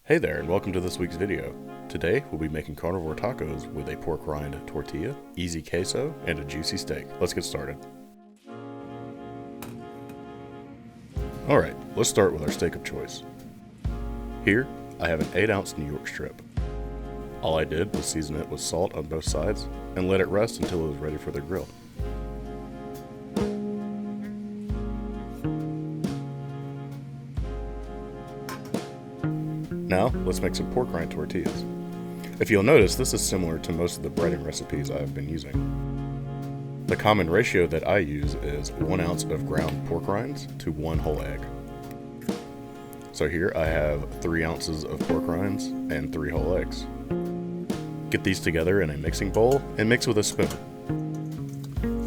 Hey there, and welcome to this week's video. Today, we'll be making carnivore tacos with a pork rind tortilla, easy queso, and a juicy steak. Let's get started. Alright, let's start with our steak of choice. Here, I have an 8-ounce New York strip. All I did was season it with salt on both sides, and let it rest until it was ready for the grill. Now, let's make some pork rind tortillas. If you'll notice, this is similar to most of the breading recipes I have been using. The common ratio that I use is 1 ounce of ground pork rinds to 1 whole egg. So here I have 3 ounces of pork rinds and 3 whole eggs. Get these together in a mixing bowl and mix with a spoon.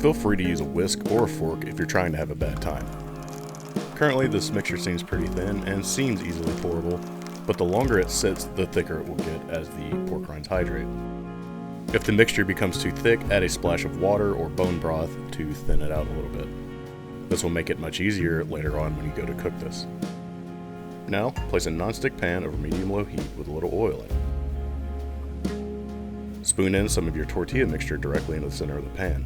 Feel free to use a whisk or a fork if you're trying to have a bad time. Currently, this mixture seems pretty thin and seems easily pourable, but the longer it sits, the thicker it will get as the pork rinds hydrate. If the mixture becomes too thick, add a splash of water or bone broth to thin it out a little bit. This will make it much easier later on when you go to cook this. Now, place a nonstick pan over medium-low heat with a little oil in it. Spoon in some of your tortilla mixture directly into the center of the pan.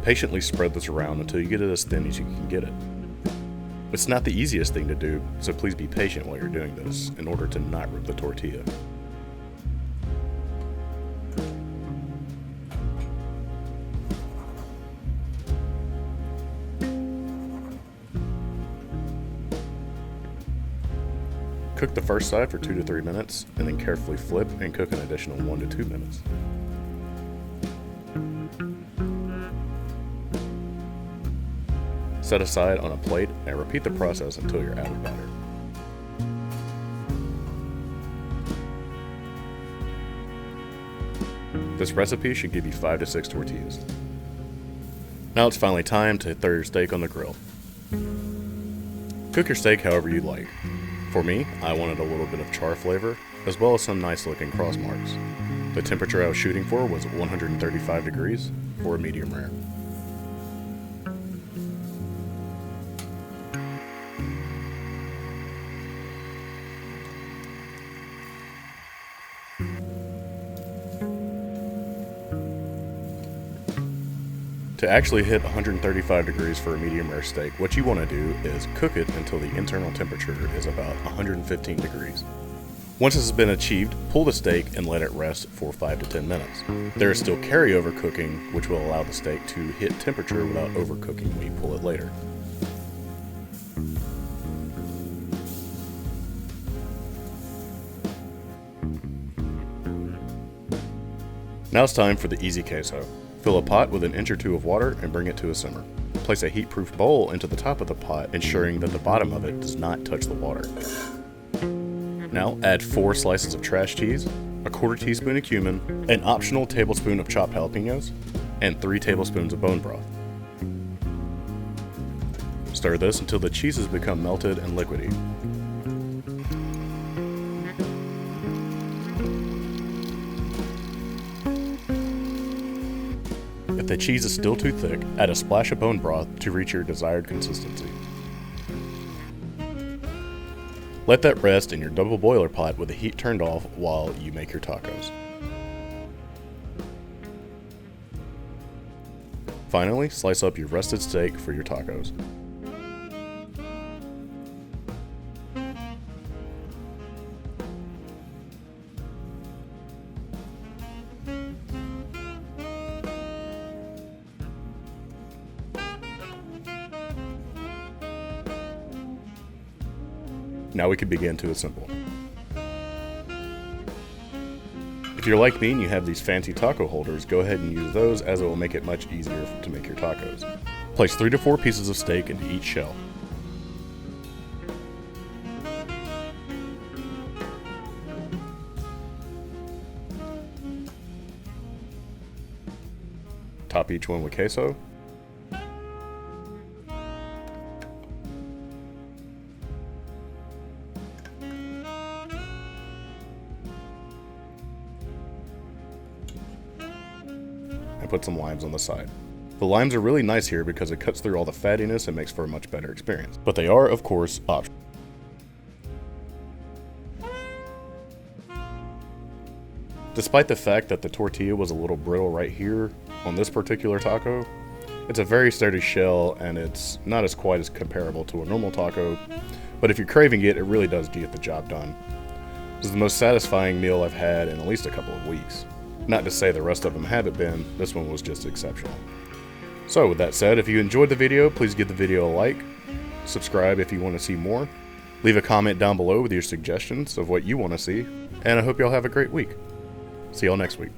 Patiently spread this around until you get it as thin as you can get it. It's not the easiest thing to do, so please be patient while you're doing this in order to not rip the tortilla. Cook the first side for 2 to 3 minutes, and then carefully flip and cook an additional 1 to 2 minutes. Set aside on a plate and repeat the process until you're out of batter. This recipe should give you 5 to 6 tortillas. Now it's finally time to throw your steak on the grill. Cook your steak however you like. For me, I wanted a little bit of char flavor, as well as some nice looking cross marks. The temperature I was shooting for was 135 degrees for a medium rare. To actually hit 135 degrees for a medium rare steak, what you want to do is cook it until the internal temperature is about 115 degrees. Once this has been achieved, pull the steak and let it rest for 5 to 10 minutes. There is still carryover cooking, which will allow the steak to hit temperature without overcooking when you pull it later. Now it's time for the easy queso. Fill a pot with 1 inch or 2 of water and bring it to a simmer. Place a heat-proof bowl into the top of the pot, ensuring that the bottom of it does not touch the water. Now add 4 slices of trash cheese, a 1/4 teaspoon of cumin, an optional tablespoon of chopped jalapenos, and 3 tablespoons of bone broth. Stir this until the cheeses become melted and liquidy. If the cheese is still too thick, add a splash of bone broth to reach your desired consistency. Let that rest in your double boiler pot with the heat turned off while you make your tacos. Finally, slice up your rested steak for your tacos. Now we can begin to assemble. If you're like me and you have these fancy taco holders, go ahead and use those, as it will make it much easier to make your tacos. Place 3 to 4 pieces of steak into each shell. Top each one with queso. And put some limes on the side. The limes are really nice here because it cuts through all the fattiness and makes for a much better experience. But they are, of course, optional. Despite the fact that the tortilla was a little brittle right here on this particular taco, it's a very sturdy shell and it's not as quite as comparable to a normal taco, but if you're craving it, it really does get the job done. This is the most satisfying meal I've had in at least a couple of weeks. Not to say the rest of them haven't been, this one was just exceptional. So with that said, if you enjoyed the video, please give the video a like, subscribe if you want to see more, leave a comment down below with your suggestions of what you want to see, and I hope y'all have a great week. See y'all next week.